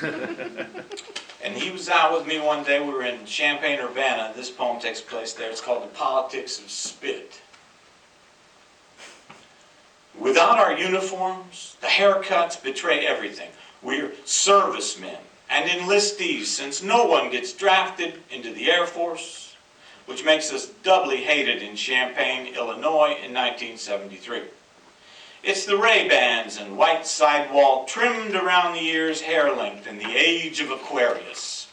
And he was out with me one day. We were in Champaign-Urbana. This poem takes place there. It's called The Politics of Spit. Without our uniforms, the haircuts betray everything. We're servicemen and enlistees, since no one gets drafted into the Air Force, which makes us doubly hated in Champaign, Illinois in 1973. It's the Ray-Bans and white sidewall trimmed around the ears hair length in the age of Aquarius.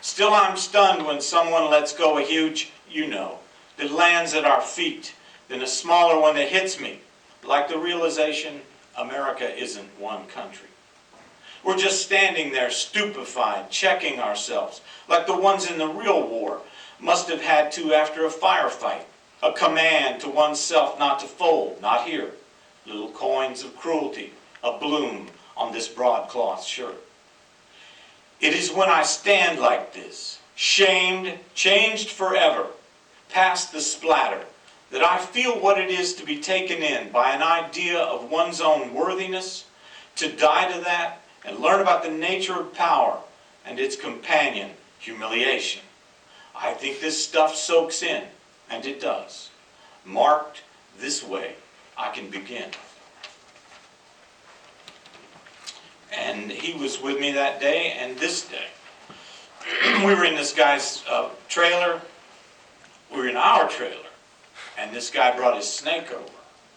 Still, I'm stunned when someone lets go a huge, that lands at our feet, then a smaller one that hits me, like the realization America isn't one country. We're just standing there stupefied, checking ourselves, like the ones in the real war must have had to after a firefight, a command to oneself not to fold, not here. Little coins of cruelty, a bloom on this broadcloth shirt. It is when I stand like this, shamed, changed forever, past the splatter, that I feel what it is to be taken in by an idea of one's own worthiness, to die to that and learn about the nature of power and its companion, humiliation. I think this stuff soaks in, and it does. Marked this way, I can begin. And he was with me that day and this day. We were in this guy's trailer. We were in our trailer. And this guy brought his snake over.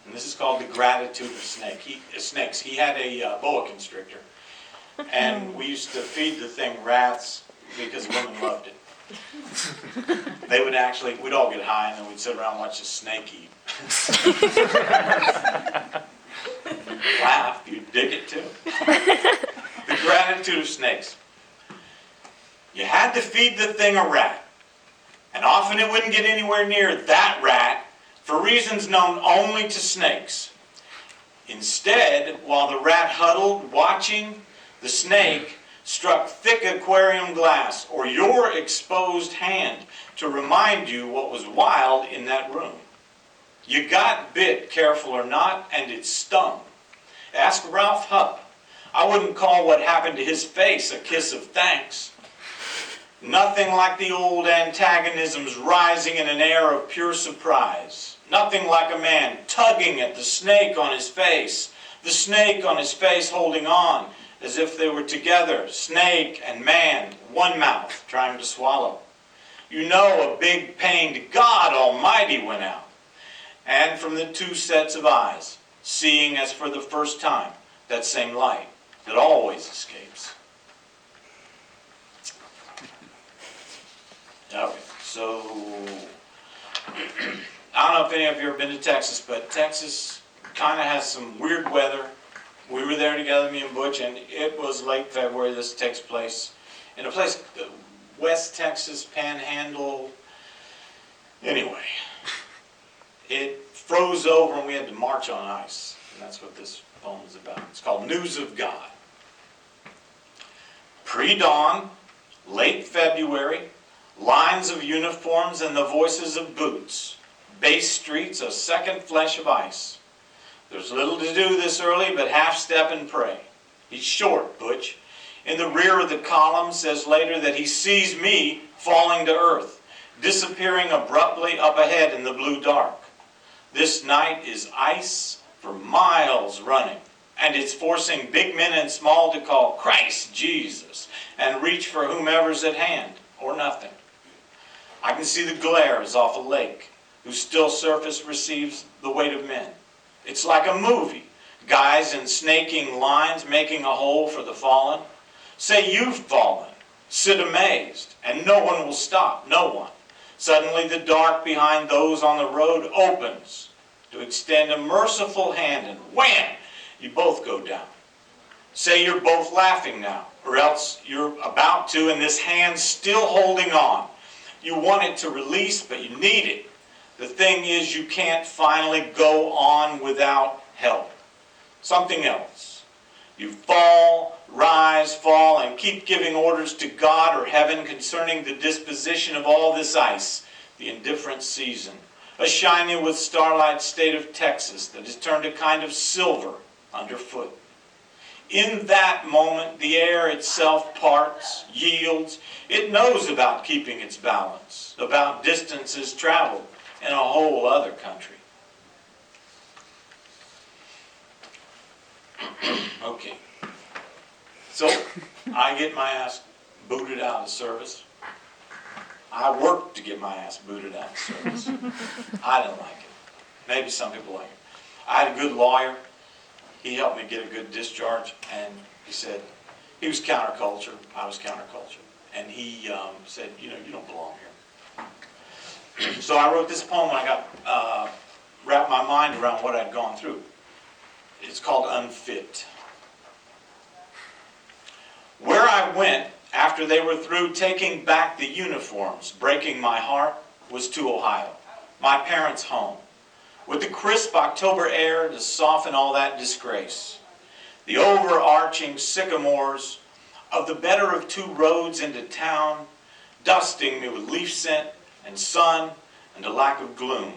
And this is called the gratitude of snakes. He had a boa constrictor. And we used to feed the thing rats because women loved it. They would actually, we'd all get high and then we'd sit around and watch the snake eat. Laugh, you'd dig it too. The gratitude of snakes. You had to feed the thing a rat. And often it wouldn't get anywhere near that rat for reasons known only to snakes. Instead, while the rat huddled, watching, the snake struck thick aquarium glass or your exposed hand to remind you what was wild in that room. You got bit, careful or not, and it stung. Ask Ralph Hupp. I wouldn't call what happened to his face a kiss of thanks. Nothing like the old antagonisms rising in an air of pure surprise. Nothing like a man tugging at the snake on his face, the snake on his face holding on, as if they were together, snake and man, one mouth, trying to swallow. You know a big pained God Almighty went out. And from the two sets of eyes, seeing as for the first time that same light that always escapes. Okay, so I don't know if any of you have ever been to Texas, but Texas kind of has some weird weather. We were there together, me and Butch, and it was late February. This takes place in a place, West Texas Panhandle. Anyway, it froze over and we had to march on ice. And that's what this poem is about. It's called News of God. Pre-dawn, late February, lines of uniforms and the voices of boots. Base streets, a second flesh of ice. There's little to do this early, but half step and pray. He's short, Butch. In the rear of the column says later that he sees me falling to earth, disappearing abruptly up ahead in the blue dark. This night is ice for miles running, and it's forcing big men and small to call Christ Jesus and reach for whomever's at hand, or nothing. I can see the glares off a lake, whose still surface receives the weight of men. It's like a movie. Guys in snaking lines making a hole for the fallen. Say you've fallen. Sit amazed. And no one will stop. No one. Suddenly the dark behind those on the road opens to extend a merciful hand and wham! You both go down. Say you're both laughing now. Or else you're about to and this hand's still holding on. You want it to release but you need it. The thing is, you can't finally go on without help. Something else. You fall, rise, fall, and keep giving orders to God or heaven concerning the disposition of all this ice, the indifferent season. A shiny with starlight state of Texas that has turned a kind of silver underfoot. In that moment, the air itself parts, yields. It knows about keeping its balance, about distances traveled in a whole other country. Okay. So, I get my ass booted out of service. I worked to get my ass booted out of service. I didn't like it. Maybe some people like it. I had a good lawyer. He helped me get a good discharge, and he said, he was counterculture, I was counterculture, and he said, you don't belong here. So I wrote this poem when I got, wrapped my mind around what I'd gone through. It's called Unfit. Where I went after they were through taking back the uniforms, breaking my heart, was to Ohio, my parents' home, with the crisp October air to soften all that disgrace. The overarching sycamores of the better of two roads into town, dusting me with leaf scent and sun and a lack of gloom,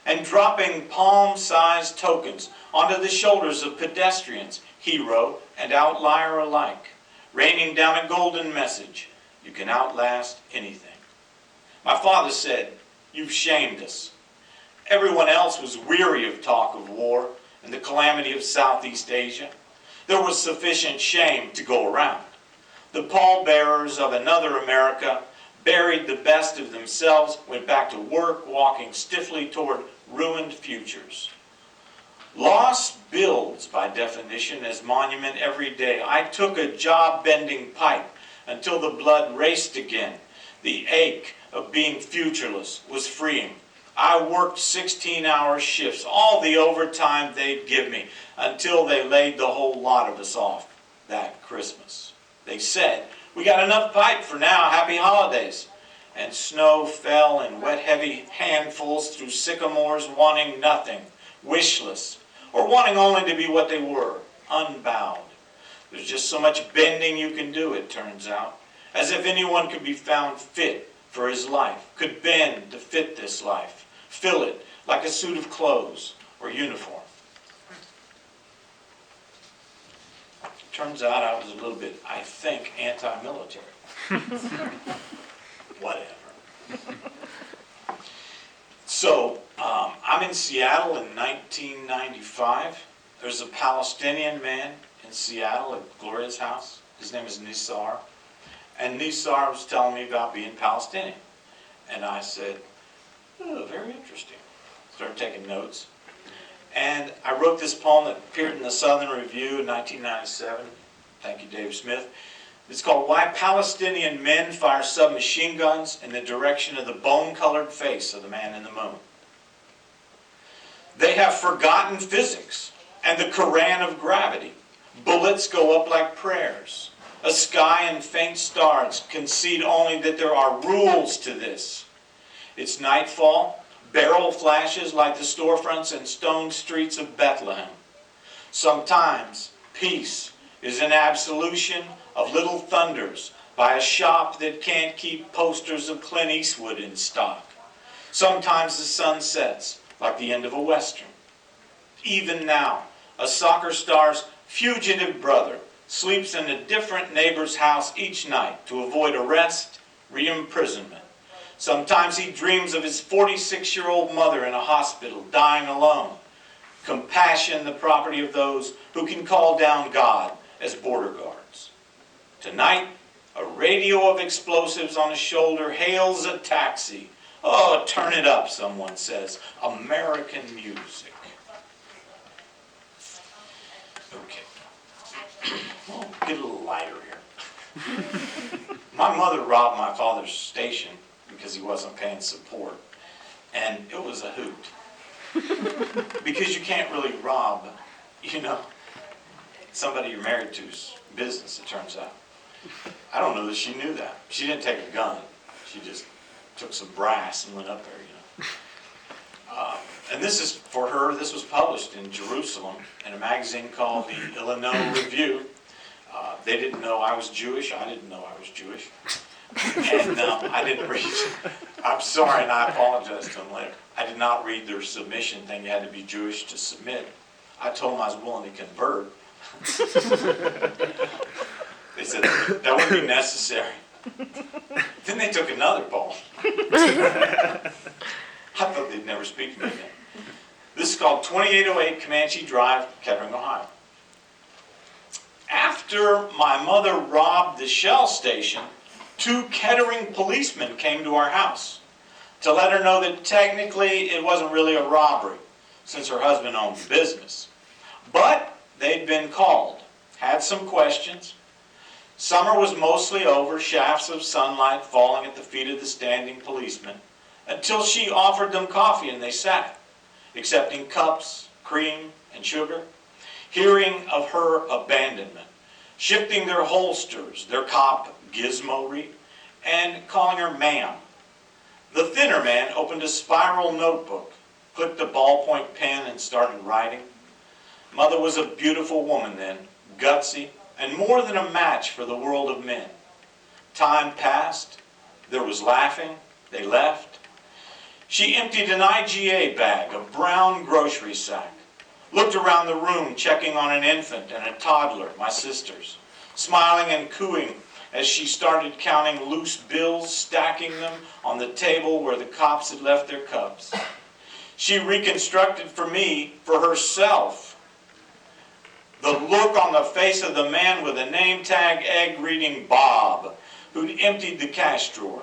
and dropping palm-sized tokens onto the shoulders of pedestrians, hero and outlier alike, raining down a golden message: you can outlast anything. My father said, "You've shamed us." Everyone else was weary of talk of war and the calamity of Southeast Asia. There was sufficient shame to go around. The pallbearers of another America buried the best of themselves, went back to work, walking stiffly toward ruined futures. Loss builds, by definition, as monument every day. I took a job-bending pipe until the blood raced again. The ache of being futureless was freeing. I worked 16-hour shifts, all the overtime they'd give me, until they laid the whole lot of us off that Christmas. They said, "We got enough pipe for now, happy holidays." And snow fell in wet, heavy handfuls through sycamores, wanting nothing, wishless, or wanting only to be what they were, unbowed. There's just so much bending you can do, it turns out, as if anyone could be found fit for his life, could bend to fit this life, fill it like a suit of clothes or uniform. Turns out I was a little bit, I think, anti-military. Whatever. So, I'm in Seattle in 1995. There's a Palestinian man in Seattle at Gloria's house. His name is Nisar. And Nisar was telling me about being Palestinian. And I said, "Oh, very interesting." Started taking notes. And I wrote this poem that appeared in the Southern Review in 1997. Thank you, Dave Smith. It's called "Why Palestinian Men Fire Submachine Guns in the Direction of the Bone-Colored Face of the Man in the Moon." They have forgotten physics and the Quran of gravity. Bullets go up like prayers. A sky and faint stars concede only that there are rules to this. It's nightfall, barrel flashes like the storefronts and stone streets of Bethlehem. Sometimes peace is an absolution of little thunders by a shop that can't keep posters of Clint Eastwood in stock. Sometimes the sun sets like the end of a Western. Even now, a soccer star's fugitive brother sleeps in a different neighbor's house each night to avoid arrest, re-imprisonment. Sometimes he dreams of his 46-year-old mother in a hospital, dying alone. Compassion, the property of those who can call down God as border guards. Tonight, a radio of explosives on his shoulder hails a taxi. "Oh, turn it up," someone says. American music. Okay. Well, get a little lighter here. My mother robbed my father's station because he wasn't paying support. And it was a hoot. Because you can't really rob, somebody you're married to's business, it turns out. I don't know that she knew that. She didn't take a gun. She just took some brass and went up there, And this is, for her, this was published in Jerusalem in a magazine called the Illinois Review. They didn't know I was Jewish. I didn't know I was Jewish. And I didn't read. I'm sorry, and I apologize to them later. I did not read their submission thing. You had to be Jewish to submit. I told them I was willing to convert. They said that wouldn't be necessary. Then they took another poll. I thought they'd never speak to me again. This is called 2808 Comanche Drive, Kettering, Ohio. After my mother robbed the Shell station, 2 Kettering policemen came to our house to let her know that technically it wasn't really a robbery, since her husband owned the business. But they'd been called, had some questions. Summer was mostly over, shafts of sunlight falling at the feet of the standing policemen, until she offered them coffee and they sat, accepting cups, cream, and sugar, hearing of her abandonment, shifting their holsters, their cop gizmo, and calling her ma'am. The thinner man opened a spiral notebook, clicked a ballpoint pen, and started writing. Mother was a beautiful woman then, gutsy, and more than a match for the world of men. Time passed. There was laughing. They left. She emptied an IGA bag, a brown grocery sack, looked around the room, checking on an infant and a toddler, my sisters, smiling and cooing as she started counting loose bills, stacking them on the table where the cops had left their cups. She reconstructed for me, for herself, the look on the face of the man with a name tag egg reading Bob, who'd emptied the cash drawer.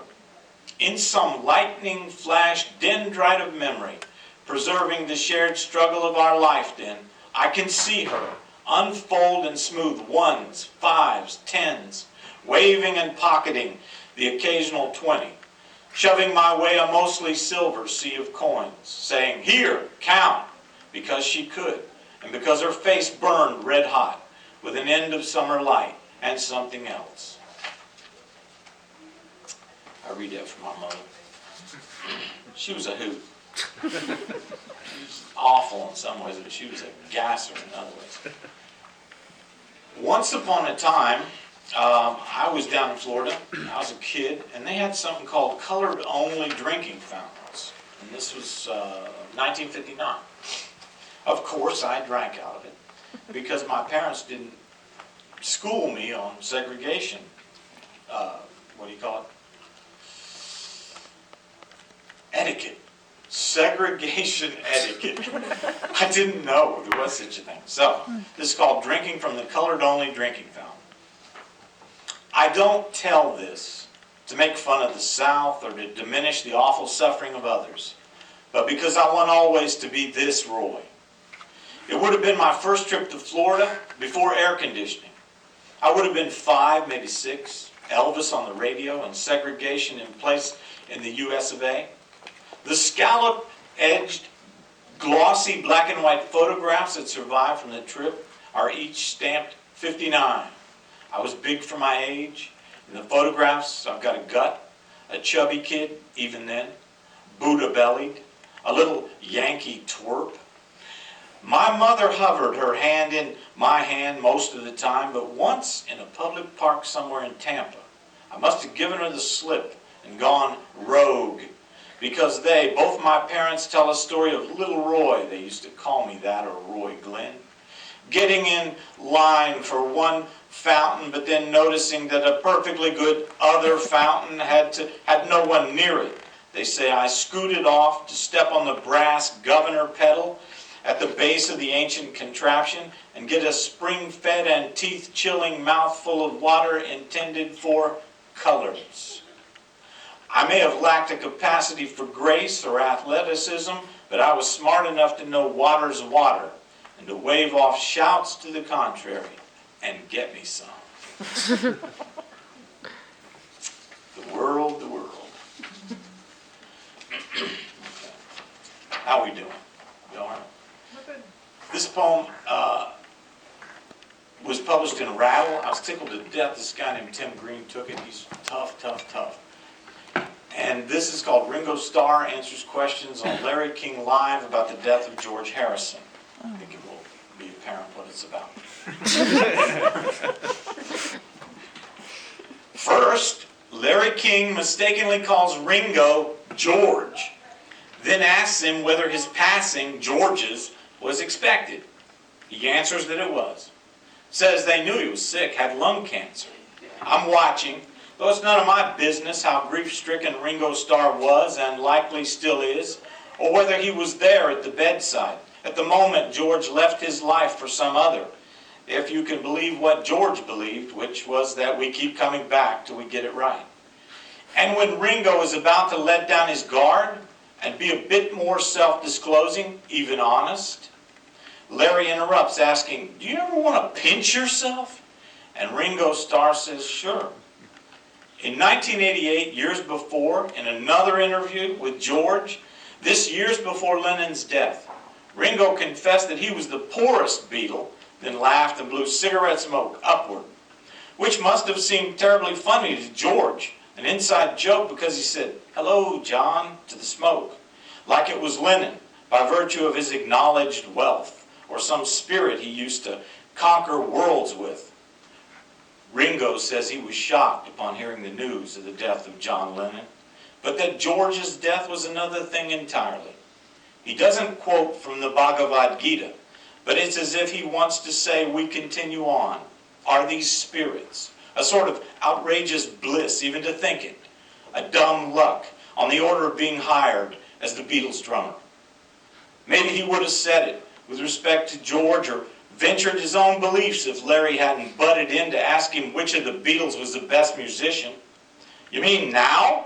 In some lightning flash dendrite of memory, preserving the shared struggle of our life then, I can see her unfold and smooth 1s, 5s, 10s, waving and pocketing the occasional 20, shoving my way a mostly silver sea of coins, saying, "Here, count," because she could, and because her face burned red hot with an end of summer light and something else. I read that from my mother. She was a hoot. She was awful in some ways, but she was a gasser in other ways. Once upon a time, I was down in Florida. I was a kid, and they had something called colored-only drinking fountains. And this was 1959. Of course, I drank out of it because my parents didn't school me on segregation. What do you call it? Etiquette. Segregation etiquette. I didn't know there was such a thing. So, this is called drinking from the colored-only drinking fountain. I don't tell this to make fun of the South or to diminish the awful suffering of others, but because I want always to be this Roy. It would have been my first trip to Florida before air conditioning. I would have been 5, maybe 6, Elvis on the radio and segregation in place in the US of A. The scallop-edged, glossy black and white photographs that survive from the trip are each stamped 59. I was big for my age. In the photographs, I've got a gut, a chubby kid, even then, Buddha-bellied, a little Yankee twerp. My mother hovered her hand in my hand most of the time, but once in a public park somewhere in Tampa, I must have given her the slip and gone rogue, because they, both my parents, tell a story of Little Roy, they used to call me that, or Roy Glenn, getting in line for one fountain, but then noticing that a perfectly good other fountain had no one near it. They say I scooted off to step on the brass governor pedal at the base of the ancient contraption and get a spring-fed and teeth-chilling mouthful of water intended for colors. I may have lacked a capacity for grace or athleticism, but I was smart enough to know water's water and to wave off shouts to the contrary and get me some. The world, the world. How we doing? You all right? This poem was published in Rader. I was tickled to death. This guy named Tim Green took it. He's tough, tough, tough. And this is called Ringo Starr Answers Questions on Larry King Live about the death of George Harrison. I think it will be apparent what it's about. First, Larry King mistakenly calls Ringo George, then asks him whether his passing, George's, was expected. He answers that it was. Says they knew he was sick, had lung cancer. I'm watching, though it's none of my business how grief-stricken Ringo Starr was and likely still is, or whether he was there at the bedside at the moment George left his life for some other, if you can believe what George believed, which was that we keep coming back till we get it right. And when Ringo is about to let down his guard and be a bit more self-disclosing, even honest, Larry interrupts asking, "Do you ever want to pinch yourself?" And Ringo Starr says, "Sure." In 1988, years before, in another interview with George, this years before Lennon's death, Ringo confessed that he was the poorest Beatle, then laughed and blew cigarette smoke upward, which must have seemed terribly funny to George, an inside joke because he said, "Hello, John," to the smoke, like it was Lennon, by virtue of his acknowledged wealth, or some spirit he used to conquer worlds with. Ringo says he was shocked upon hearing the news of the death of John Lennon, but that George's death was another thing entirely. He doesn't quote from the Bhagavad Gita, but it's as if he wants to say we continue on. Are these spirits? A sort of outrageous bliss, even to think it. A dumb luck, on the order of being hired as the Beatles drummer. Maybe he would have said it with respect to George, or ventured his own beliefs if Larry hadn't butted in to ask him which of the Beatles was the best musician. "You mean now?"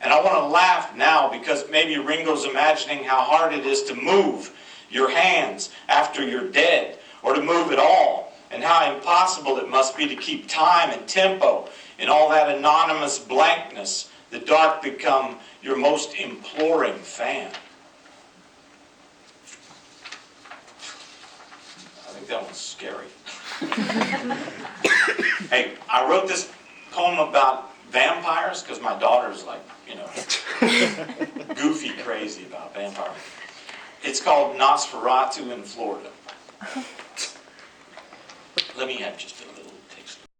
And I want to laugh now because maybe Ringo's imagining how hard it is to move your hands after you're dead, or to move at all, and how impossible it must be to keep time and tempo in all that anonymous blankness, the dark become your most imploring fan. I think that one's scary. Hey, I wrote this poem about vampires because my daughter's like, goofy crazy about vampires. It's called Nosferatu in Florida.